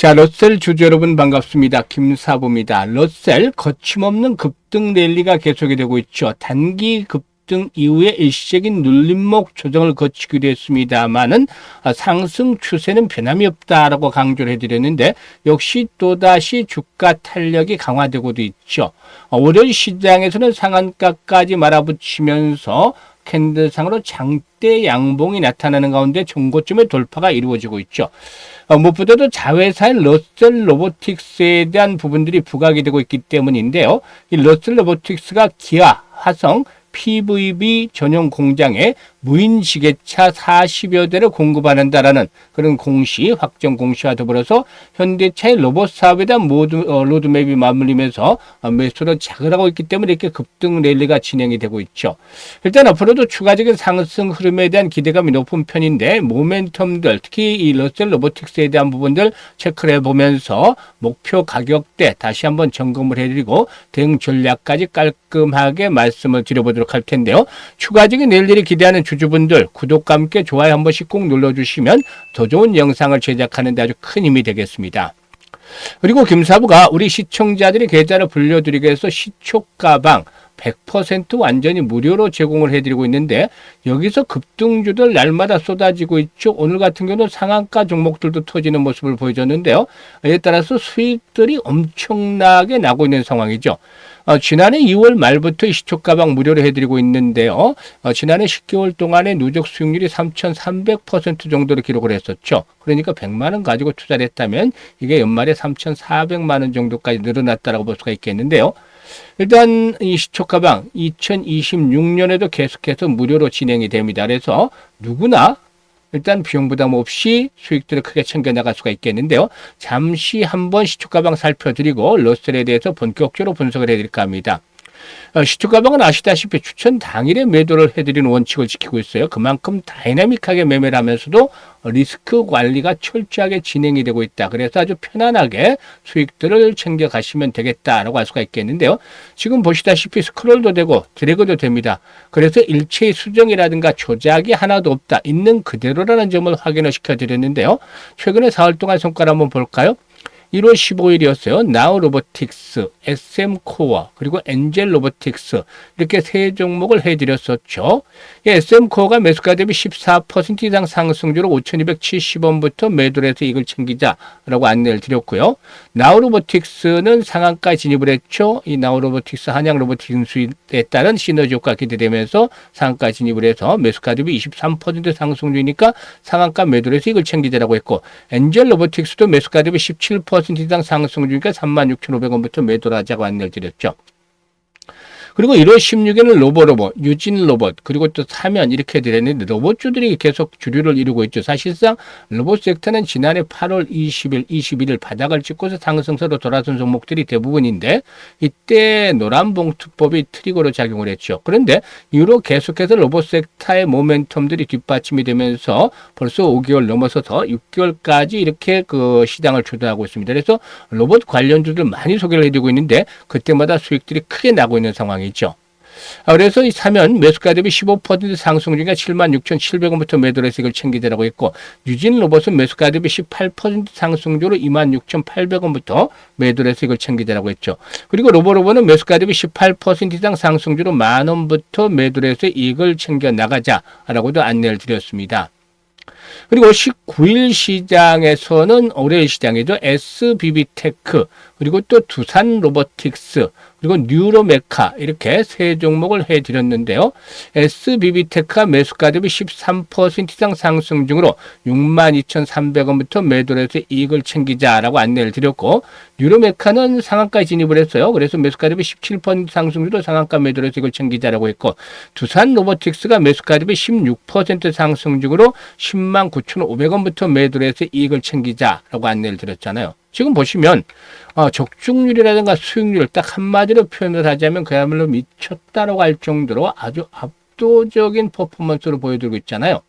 자, 러셀 주주 여러분 반갑습니다. 김사부입니다. 러셀 거침없는 급등 랠리가 계속이 되고 있죠. 단기 급등 이후에 일시적인 눌림목 조정을 거치기도 했습니다만은 상승 추세는 변함이 없다라고 강조를 해드렸는데 역시 또다시 주가 탄력이 강화되고도 있죠. 월요일 시장에서는 상한가까지 말아붙이면서 캔들상으로 장대 양봉이 나타나는 가운데 종고점의 돌파가 이루어지고 있죠. 무엇보다도 자회사인 러셀 로보틱스에 대한 부분들이 부각이 되고 있기 때문인데요. 이 러셀 로보틱스가 기아, 화성, PVB 전용 공장에 무인 지게차 40여 대를 공급한다라는 그런 공시, 확정 공시와 더불어서 현대차의 로봇 사업에 대한 로드맵이 맞물리면서 매수로 자극하고 있기 때문에 이렇게 급등 랠리가 진행이 되고 있죠. 일단 앞으로도 추가적인 상승 흐름에 대한 기대감이 높은 편인데 모멘텀들, 특히 이 러셀 로보틱스에 대한 부분들 체크를 해보면서 목표 가격대 다시 한번 점검을 해드리고 대응 전략까지 깔끔하게 말씀을 드려보도록 할 텐데요. 추가적인 랠리를 기대하는 주주분들 구독과 함께 좋아요 한 번씩 꼭 눌러주시면 더 좋은 영상을 제작하는 데 아주 큰 힘이 되겠습니다. 그리고 김사부가 우리 시청자들이 계좌를 불려드리기 위해서 시초가방 100% 완전히 무료로 제공을 해드리고 있는데 여기서 급등주들 날마다 쏟아지고 있죠. 오늘 같은 경우는 상한가 종목들도 터지는 모습을 보여줬는데요. 이에 따라서 수익들이 엄청나게 나고 있는 상황이죠. 지난해 2월 말부터 이 시초가방 무료로 해드리고 있는데요. 지난해 10개월 동안의 누적 수익률이 3,300% 정도로 기록을 했었죠. 그러니까 100만 원 가지고 투자를 했다면 이게 연말에 3,400만 원 정도까지 늘어났다고 볼 수가 있겠는데요. 일단 이 시초가방 2026년에도 계속해서 무료로 진행이 됩니다. 그래서 누구나 일단 비용 부담 없이 수익들을 크게 챙겨나갈 수가 있겠는데요. 잠시 한번 시초가방 살펴드리고 러셀에 대해서 본격적으로 분석을 해드릴까 합니다. 시초가방은 아시다시피 추천 당일에 매도를 해드리는 원칙을 지키고 있어요. 그만큼 다이나믹하게 매매를 하면서도 리스크 관리가 철저하게 진행이 되고 있다. 그래서 아주 편안하게 수익들을 챙겨가시면 되겠다라고 할 수가 있겠는데요. 지금 보시다시피 스크롤도 되고 드래그도 됩니다. 그래서 일체의 수정이라든가 조작이 하나도 없다. 있는 그대로라는 점을 확인을 시켜드렸는데요. 최근에 4월 동안 성과를 한번 볼까요? 1월 15일이었어요. 나우 로보틱스, SM 코어, 그리고 엔젤 로보틱스 이렇게 세 종목을 해드렸었죠. SM 코어가 매수가 대비 14% 이상 상승주로 5,270원부터 매도를 해서 이익을 챙기자라고 안내를 드렸고요. 나우 로보틱스는 상한가에 진입을 했죠. 이 나우 로보틱스 한양 로보틱스에 따른 시너지 효과 기대되면서 상한가에 진입을 해서 매수가 대비 23% 상승주니까 상한가 매도를 해서 이익을 챙기자라고 했고 엔젤 로보틱스도 매수가 대비 17% 이상 상승 중이니까 36,500원부터 매도를 하자고 안내를 드렸죠. 그리고 1월 16일은 로보로봇, 유진 로봇, 그리고 또 사면 이렇게 드렸는데 로봇주들이 계속 주류를 이루고 있죠. 사실상 로봇 섹터는 지난해 8월 20일, 21일 바닥을 찍고서 상승세로 돌아선 종목들이 대부분인데 이때 노란봉투법이 트리거로 작용을 했죠. 그런데 이후로 계속해서 로봇 섹터의 모멘텀들이 뒷받침이 되면서 벌써 5개월 넘어서서 6개월까지 이렇게 그 시장을 주도하고 있습니다. 그래서 로봇 관련주들 많이 소개를 해드리고 있는데 그때마다 수익들이 크게 나고 있는 상황이죠. 그래서 이 사면 매수가 대비 15% 상승 중에 76,700원부터 매도를 해서 이걸 챙기더라고 했고 유진 로봇은 매수가 대비 18% 상승주로 26,800원부터 매도를 해서 이걸 챙기더라고 했죠. 그리고 로보로봇은 매수가 대비 18% 이상 상승주로 10,000원부터 매도를 해서 이익을 챙겨 나가자라고도 안내를 드렸습니다. 그리고 19일 시장에서는 월요일 시장이죠. SBB테크 그리고 또 두산 로보틱스 그리고 뉴로메카 이렇게 세 종목을 해드렸는데요. SBB테크가 매수가 대비 13% 이상 상승 중으로 62,300원부터 매도를 해서 이익을 챙기자라고 안내를 드렸고 뉴로메카는 상한가에 진입을 했어요. 그래서 매수가 대비 17% 상승 중으로 상한가 매도를 해서 이익을 챙기자라고 했고 두산 로보틱스가 매수가 대비 16% 상승 중으로 109,500원부터 매도를 해서 이익을 챙기자라고 안내를 드렸잖아요. 지금 보시면 적중률이라든가 수익률 딱 한마디로 표현을 하자면 그야말로 미쳤다라고 할 정도로 아주 압도적인 퍼포먼스를 보여드리고 있잖아요.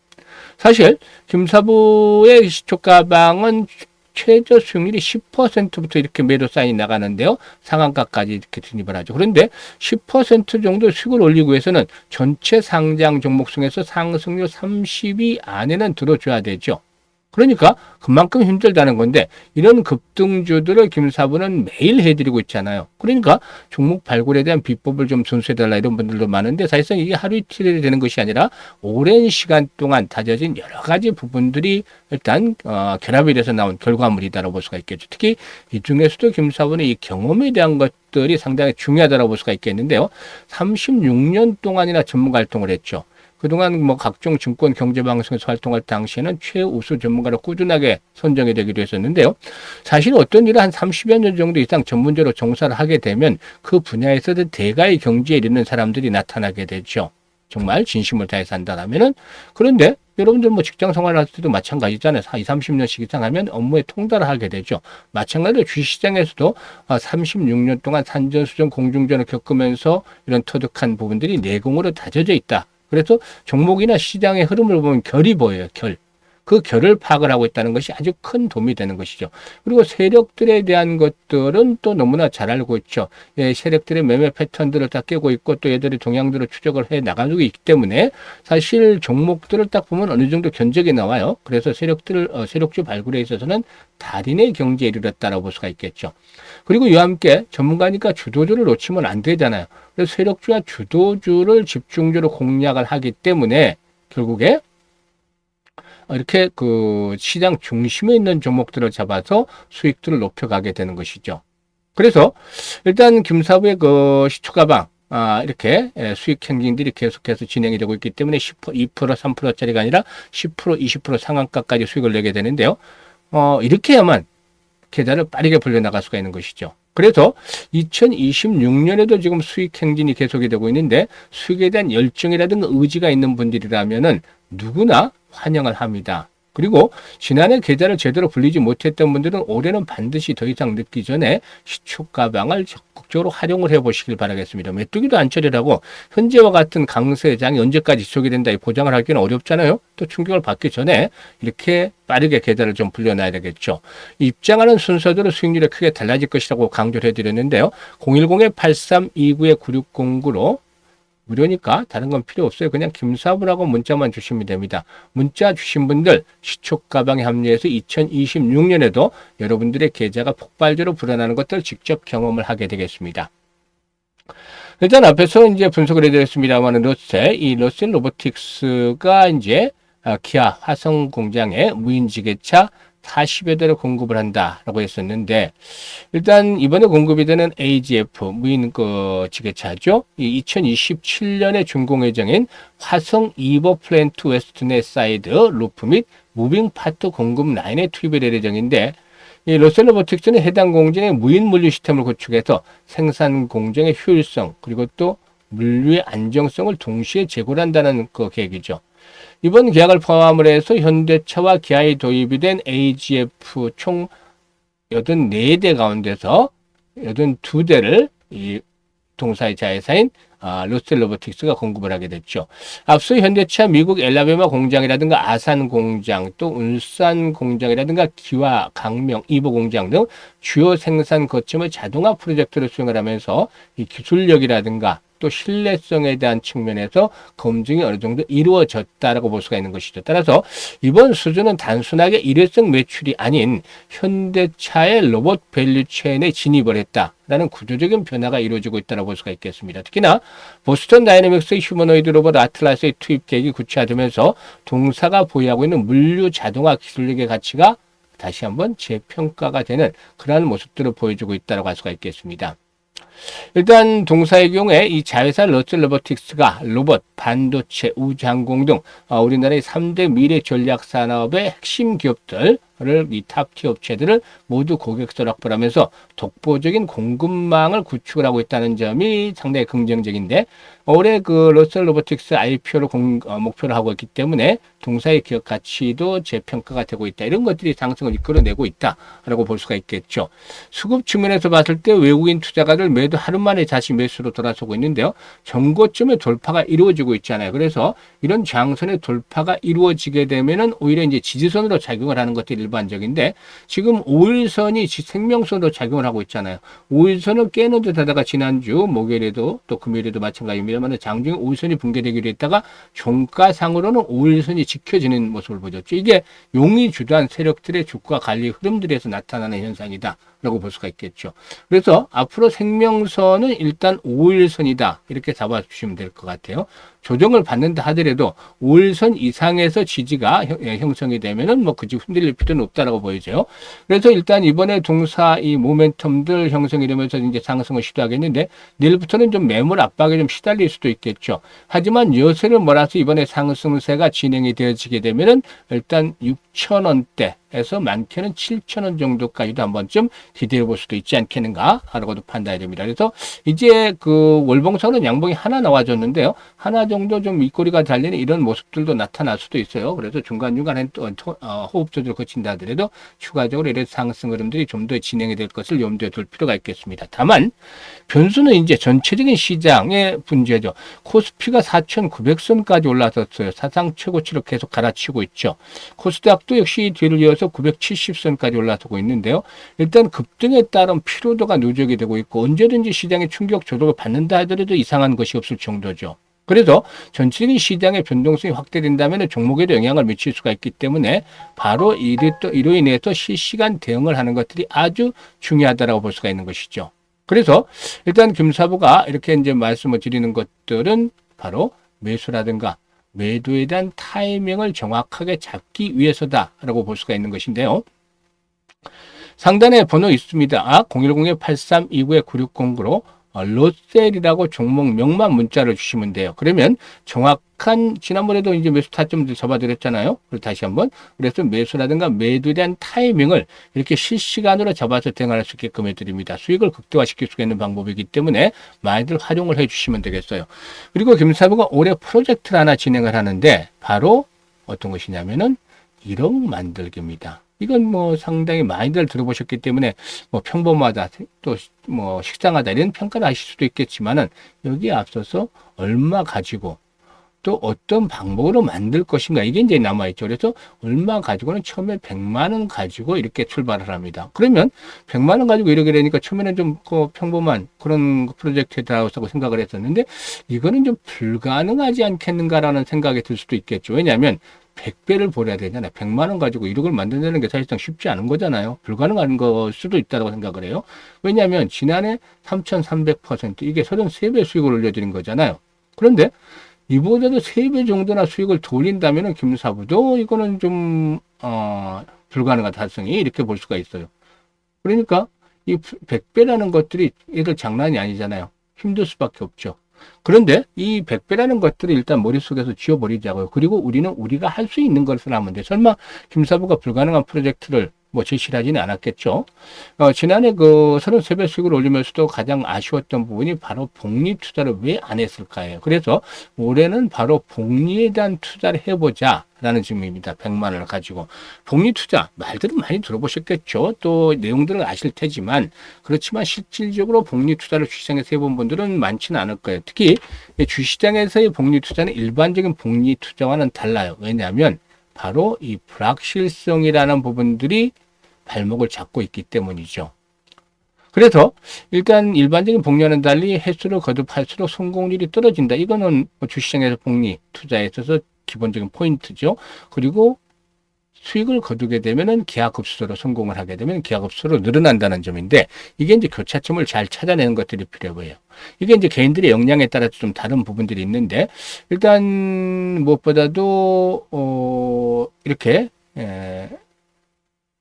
사실 김사부의 시초가방은 최저 수익률이 10%부터 이렇게 매도 사인이 나가는데요. 상한가까지 이렇게 진입을 하죠. 그런데 10% 정도 수익을 올리기 위해서는 전체 상장 종목 중에서 상승률 30위 안에는 들어줘야 되죠. 그러니까 그만큼 힘들다는 건데 이런 급등주들을 김사부는 매일 해드리고 있잖아요. 그러니까 종목 발굴에 대한 비법을 좀 준수해달라 이런 분들도 많은데 사실상 이게 하루 이틀이 되는 것이 아니라 오랜 시간 동안 다져진 여러 가지 부분들이 일단 결합이 돼서 나온 결과물이다라고 볼 수가 있겠죠. 특히 이 중에서도 김사부는 이 경험에 대한 것들이 상당히 중요하다고 볼 수가 있겠는데요. 36년 동안이나 전문가 활동을 했죠. 그동안 뭐 각종 증권 경제 방송에서 활동할 당시에는 최우수 전문가로 꾸준하게 선정이 되기도 했었는데요. 사실 어떤 일을 한 30여 년 정도 이상 전문적으로 종사를 하게 되면 그 분야에서도 대가의 경지에 이르는 사람들이 나타나게 되죠. 정말 진심을 다해서 한다면은. 그런데 여러분들 뭐 직장 생활을 할 때도 마찬가지잖아요. 20, 30년씩 이상 하면 업무에 통달을 하게 되죠. 마찬가지로 주식시장에서도 36년 동안 산전수전 공중전을 겪으면서 이런 터득한 부분들이 내공으로 다져져 있다. 그래서 종목이나 시장의 흐름을 보면 결이 보여요. 결. 그 결을 파악을 하고 있다는 것이 아주 큰 도움이 되는 것이죠. 그리고 세력들에 대한 것들은 또 너무나 잘 알고 있죠. 예, 세력들의 매매 패턴들을 다 깨고 있고 또 얘들의 동향들을 추적을 해 나가고 있기 때문에 사실 종목들을 딱 보면 어느 정도 견적이 나와요. 그래서 세력주 발굴에 있어서는 달인의 경지에 이르렀다라고 볼 수가 있겠죠. 그리고 이와 함께 전문가니까 주도주를 놓치면 안 되잖아요. 그래서 세력주와 주도주를 집중적으로 공략을 하기 때문에 결국에 이렇게 그 시장 중심에 있는 종목들을 잡아서 수익들을 높여가게 되는 것이죠. 그래서 일단 김사부의 그 시초가방 이렇게 수익 행진들이 계속해서 진행이 되고 있기 때문에 10%, 2%, 3%짜리가 아니라 10%, 20% 상한가까지 수익을 내게 되는데요. 이렇게 해야만 계좌를 빠르게 불려나갈 수가 있는 것이죠. 그래서 2026년에도 지금 수익 행진이 계속이 되고 있는데 수익에 대한 열정이라든가 의지가 있는 분들이라면은 누구나 환영을 합니다. 그리고 지난해 계좌를 제대로 불리지 못했던 분들은 올해는 반드시 더 이상 늦기 전에 시초가방을 적극적으로 활용을 해보시길 바라겠습니다. 메뚜기도 안 처리하고 현재와 같은 강세장이 언제까지 지속이 된다 이 보장을 하기는 어렵잖아요. 또 충격을 받기 전에 이렇게 빠르게 계좌를 좀 불려놔야 되겠죠. 입장하는 순서대로 수익률이 크게 달라질 것이라고 강조를 해드렸는데요. 010-8329-9609로 무료니까 다른 건 필요 없어요. 그냥 김사부라고 문자만 주시면 됩니다. 문자 주신 분들 시초가방에 합류해서 2026년에도 여러분들의 계좌가 폭발적으로 불어나는 것들 직접 경험을 하게 되겠습니다. 일단 앞에서 이제 분석을 해드렸습니다만 이 러셀 로보틱스가 이제 기아 화성 공장에 무인지게차 40여 대를 공급을 한다라고 했었는데 일단 이번에 공급이 되는 AGF 무인 그 지게차죠. 이 2027년에 준공 예정인 화성 2버 플랜트 웨스트넷 사이드 루프 및 무빙 파트 공급 라인에 투입이 될 예정인데 이 러셀 로보틱스는 해당 공장의 무인 물류 시스템을 구축해서 생산 공정의 효율성 그리고 또 물류의 안정성을 동시에 제고를 한다는 그 계획이죠. 이번 계약을 포함을 해서 현대차와 기아에 도입이 된 AGF 총 84대 가운데서 82대를 이 동사의 자회사인 러셀 로보틱스가 공급을 하게 됐죠. 앞서 현대차 미국 엘라베마 공장이라든가 아산 공장 또 울산 공장이라든가 기와 강명 이보 공장 등 주요 생산 거점의 자동화 프로젝트를 수행을 하면서 이 기술력이라든가 또 신뢰성에 대한 측면에서 검증이 어느 정도 이루어졌다라고 볼 수가 있는 것이죠. 따라서 이번 수준은 단순하게 일회성 매출이 아닌 현대차의 로봇 밸류체인에 진입을 했다라는 구조적인 변화가 이루어지고 있다고 볼 수가 있겠습니다. 특히나 보스턴 다이내믹스의 휴머노이드 로봇 아틀라스의 투입 계획이 구체화되면서 동사가 보유하고 있는 물류 자동화 기술력의 가치가 다시 한번 재평가가 되는 그러한 모습들을 보여주고 있다고 할 수가 있겠습니다. 일단 동사의 경우에 이 자회사 러셀 로보틱스가 로봇, 반도체, 우주항공 등 우리나라의 3대 미래 전략 산업의 핵심 기업들을 이 탑티어 업체들을 모두 고객사로 확보를 하면서 독보적인 공급망을 구축을 하고 있다는 점이 상당히 긍정적인데 올해 그 러셀 로보틱스 IPO를 목표로 하고 있기 때문에 동사의 기업 가치도 재평가가 되고 있다. 이런 것들이 상승을 이끌어내고 있다라고 볼 수가 있겠죠. 수급 측면에서 봤을 때 외국인 투자가들 매도 하루 만에 다시 매수로 돌아서고 있는데요. 정고점의 돌파가 이루어지고 있잖아요. 그래서 이런 장선의 돌파가 이루어지게 되면은 오히려 이제 지지선으로 작용을 하는 것들이 일반적인데 지금 5일선이 생명선으로 작용을 하고 있잖아요. 5일선을 깨는 듯하다가 지난주 목요일에도 또 금요일에도 마찬가지입니다만 장중에 5일선이 붕괴되기로 했다가 종가상으로는 5일선이 지켜지는 모습을 보였죠. 이게 용이 주도한 세력들의 주가 관리 흐름들에서 나타나는 현상이다 라고 볼 수가 있겠죠. 그래서 앞으로 생명선은 일단 5일선이다 이렇게 잡아주시면 될 것 같아요. 조정을 받는다 하더라도 5일선 이상에서 지지가 형성이 되면은 뭐 굳이 흔들릴 필요는 없다라고 보여져요. 그래서 일단 이번에 동사 이 모멘텀들 형성이 되면서 이제 상승을 시도하겠는데 내일부터는 좀 매물 압박에 좀 시달릴 수도 있겠죠. 하지만 여세를 몰아서 이번에 상승세가 진행이 되어지게 되면은 일단 6,000원대에서 많게는 7,000원 정도까지도 한 번쯤 기대해 볼 수도 있지 않겠는가 라고도 판단이 됩니다. 그래서 이제 그 월봉선은 양봉이 하나 나와줬는데요. 하나 정도 좀 윗꼬리가 달리는 이런 모습들도 나타날 수도 있어요. 그래서 중간중간에 또 호흡 조절을 거친다 하더라도 추가적으로 이런 상승 흐름들이 좀 더 진행이 될 것을 염두에 둘 필요가 있겠습니다. 다만 변수는 이제 전체적인 시장의 문제죠. 코스피가 4,900선까지 올라섰어요. 사상 최고치로 계속 갈아치고 있죠. 코스닥도 역시 뒤를 이어서 970선까지 올라서고 있는데요. 일단 급등에 따른 피로도가 누적이 되고 있고 언제든지 시장의 충격 조정을 받는다 하더라도 이상한 것이 없을 정도죠. 그래서 전체적인 시장의 변동성이 확대된다면 종목에도 영향을 미칠 수가 있기 때문에 바로 이로 인해서 실시간 대응을 하는 것들이 아주 중요하다고 볼 수가 있는 것이죠. 그래서 일단 김사부가 이렇게 이제 말씀을 드리는 것들은 바로 매수라든가 매도에 대한 타이밍을 정확하게 잡기 위해서다라고 볼 수가 있는 것인데요. 상단에 번호 있습니다. 010-8329-9609로 로셀이라고 종목명만 문자를 주시면 돼요. 그러면 정확한 지난번에도 이제 매수 타점들 잡아드렸잖아요. 그리고 다시 한번 그래서 매수라든가 매도에 대한 타이밍을 이렇게 실시간으로 잡아서 대응할 수 있게끔 해드립니다. 수익을 극대화시킬 수 있는 방법이기 때문에 많이들 활용을 해주시면 되겠어요. 그리고 김사부가 올해 프로젝트를 하나 진행을 하는데 바로 어떤 것이냐면은 1억 만들기입니다. 이건 뭐 상당히 많이들 들어보셨기 때문에 뭐 평범하다 또 뭐 식상하다 이런 평가를 하실 수도 있겠지만은 여기에 앞서서 얼마 가지고 또 어떤 방법으로 만들 것인가 이게 이제 남아있죠. 그래서 얼마 가지고는 처음에 100만 원 가지고 이렇게 출발을 합니다. 그러면 100만 원 가지고 이렇게 되니까 처음에는 좀 평범한 그런 프로젝트라고 생각을 했었는데 이거는 좀 불가능하지 않겠는가라는 생각이 들 수도 있겠죠. 왜냐하면 100배를 벌여야 되잖아요. 100만 원 가지고 1억을 만든다는 게 사실상 쉽지 않은 거잖아요. 불가능한 걸 수도 있다고 생각을 해요. 왜냐하면 지난해 3,300% 이게 33배 수익을 올려드린 거잖아요. 그런데 이보다도 3배 정도나 수익을 돌린다면 김사부도 이거는 좀 불가능한 달성이 이렇게 볼 수가 있어요. 그러니까 이 100배라는 것들이 얘들 장난이 아니잖아요. 힘들 수밖에 없죠. 그런데 이 100배라는 것들을 일단 머릿속에서 지워버리자고요. 그리고 우리는 우리가 할 수 있는 것을 하면 돼. 설마 김사부가 불가능한 프로젝트를 뭐 제시를 하지는 않았겠죠. 지난해 그 33배 수익을 올리면서도 가장 아쉬웠던 부분이 바로 복리 투자를 왜 안 했을까요? 그래서 올해는 바로 복리에 대한 투자를 해보자. 라는 질문입니다. 100만 원을 가지고. 복리 투자, 말들은 많이 들어보셨겠죠. 또 내용들은 아실 테지만, 그렇지만 실질적으로 복리 투자를 주시장에서 해본 분들은 많지는 않을 거예요. 특히 주시장에서의 복리 투자는 일반적인 복리 투자와는 달라요. 왜냐하면 바로 이 불확실성이라는 부분들이 발목을 잡고 있기 때문이죠. 그래서 일단 일반적인 복리와는 달리 횟수를 거듭할수록 성공률이 떨어진다. 이거는 주시장에서 복리 투자에 있어서 기본적인 포인트죠. 그리고 수익을 거두게 되면은 기하급수로 성공을 하게 되면 기하급수로 늘어난다는 점인데 이게 이제 교차점을 잘 찾아내는 것들이 필요해요. 이게 이제 개인들의 역량에 따라서 좀 다른 부분들이 있는데 일단 무엇보다도 이렇게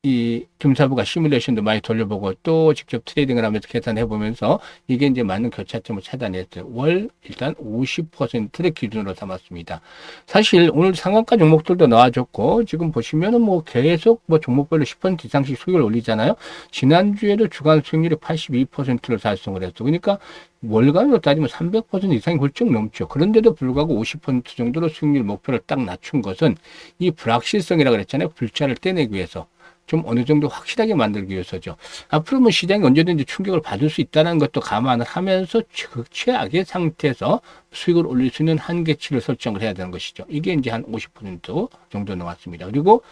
이 김사부가 시뮬레이션도 많이 돌려보고 또 직접 트레이딩을 하면서 계산해 보면서 이게 이제 맞는 교차점을 찾아냈어요. 월 일단 50%를 기준으로 삼았습니다. 사실 오늘 상한가 종목들도 나와줬고 지금 보시면은 뭐 계속 뭐 종목별로 10% 이상씩 수익을 올리잖아요. 지난주에도 주간 수익률이 82%를 달성을 했어. 그러니까 월간으로 따지면 300% 이상이 훌쩍 넘죠. 그런데도 불구하고 50% 정도로 수익률 목표를 딱 낮춘 것은 이 불확실성이라고 그랬잖아요. 불차를 떼내기 위해서. 좀 어느 정도 확실하게 만들기 위해서죠. 앞으로 뭐 시장이 언제든지 충격을 받을 수 있다는 것도 감안을 하면서 최악의 상태에서 수익을 올릴 수 있는 한계치를 설정을 해야 되는 것이죠. 이게 이제 한 50% 정도 나왔습니다. 그리고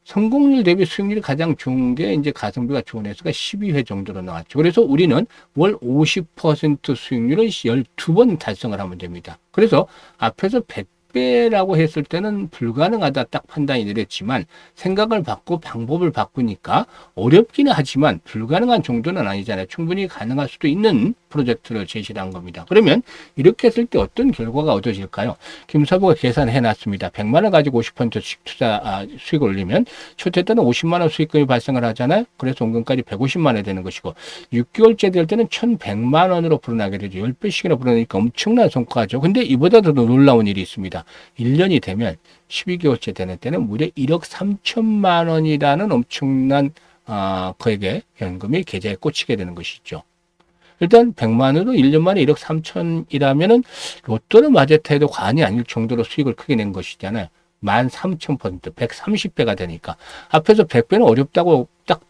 성공률 대비 수익률이 가장 좋은 게 이제 가성비가 좋은 회사가 12회 정도로 나왔죠. 그래서 우리는 월 50% 수익률은 12번 달성을 하면 됩니다. 그래서 앞에서 100배라고 했을 때는 불가능하다 딱 판단이 내렸지만 생각을 바꾸고 방법을 바꾸니까 어렵기는 하지만 불가능한 정도는 아니잖아요. 충분히 가능할 수도 있는 프로젝트를 제시를 한 겁니다. 그러면 이렇게 했을 때 어떤 결과가 얻어질까요? 김사부가 계산해 놨습니다. 100만 원 가지고 50%씩 수익을 올리면 초태때는 50만 원 수익금이 발생을 하잖아요. 그래서 원금까지 150만 원이 되는 것이고 6개월째 될 때는 1100만 원으로 불어나게 되죠. 10배씩이나 불어나니까 엄청난 성과죠. 근데 이보다도 더 놀라운 일이 있습니다. 1년이 되면 12개월째 되는 때는 무려 1억 3천만 원이라는 엄청난 거액의 현금이 계좌에 꽂히게 되는 것이죠. 일단 100만 원으로 1년 만에 1억 3천이라면은 로또를 맞았다 해도 과언이 아닐 정도로 수익을 크게 낸 것이잖아요. 13,000%, 130배가 되니까. 앞에서 100배는 어렵다고 딱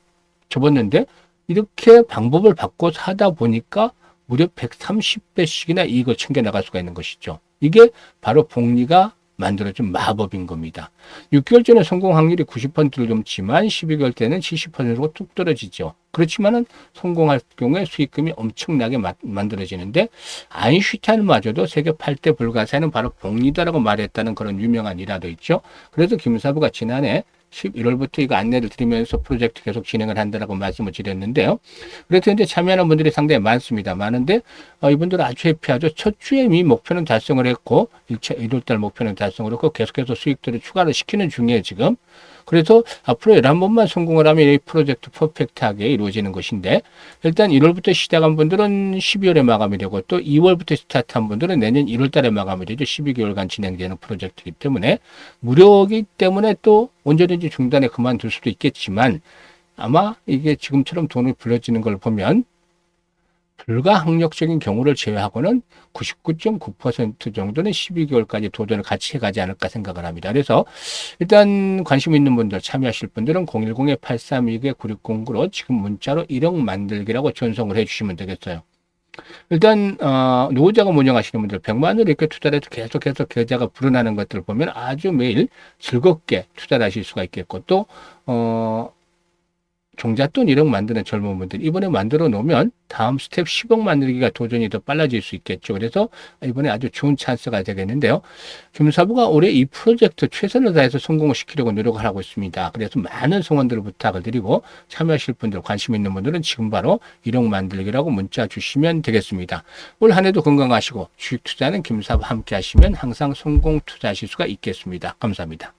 접었는데 이렇게 방법을 바꿔서 하다 보니까 무려 130배씩이나 이익을 챙겨나갈 수가 있는 것이죠. 이게 바로 복리가 만들어준 마법인 겁니다. 6개월 전에 성공 확률이 90%를 넘지만 12개월 때는 70%로 뚝 떨어지죠. 그렇지만은 성공할 경우에 수익금이 엄청나게 만들어지는데 아인슈타인마저도 세계 8대 불가사의는 바로 복리다라고 말했다는 그런 유명한 일화도 있죠. 그래서 김사부가 지난해 11월부터 이거 안내를 드리면서 프로젝트 계속 진행을 한다라고 말씀을 드렸는데요. 그래서 이제 참여하는 분들이 상당히 많습니다. 많은데 이분들은 아주 해피하죠. 첫 주에 이미 목표는 달성을 했고 1월달 목표는 달성을 했고 계속해서 수익들을 추가를 시키는 중이에요 지금. 그래서 앞으로 11번만 성공을 하면 이 프로젝트 퍼펙트하게 이루어지는 것인데 일단 1월부터 시작한 분들은 12월에 마감이 되고 또 2월부터 스타트한 분들은 내년 1월 달에 마감이 되죠. 12개월간 진행되는 프로젝트이기 때문에 무료이기 때문에 또 언제든지 중단에 그만둘 수도 있겠지만 아마 이게 지금처럼 돈을 불려지는 걸 보면 불가항력적인 경우를 제외하고는 99.9% 정도는 12개월까지 도전을 같이 해가지 않을까 생각을 합니다. 그래서 일단 관심 있는 분들, 참여하실 분들은 010-832-9609로 지금 문자로 1억 만들기라고 전송을 해주시면 되겠어요. 일단 노후자금 운영하시는 분들 100만 원을 이렇게 투자를 해서 계속해서 계좌가 불어나는 것들을 보면 아주 매일 즐겁게 투자를 하실 수가 있겠고 또 종잣돈 1억 만드는 젊은 분들 이번에 만들어 놓으면 다음 스텝 10억 만들기가 도전이 더 빨라질 수 있겠죠. 그래서 이번에 아주 좋은 찬스가 되겠는데요. 김사부가 올해 이 프로젝트 최선을 다해서 성공을 시키려고 노력을 하고 있습니다. 그래서 많은 성원들을 부탁을 드리고 참여하실 분들 관심 있는 분들은 지금 바로 1억 만들기라고 문자 주시면 되겠습니다. 올 한 해도 건강하시고 주식 투자는 김사부 함께 하시면 항상 성공 투자하실 수가 있겠습니다. 감사합니다.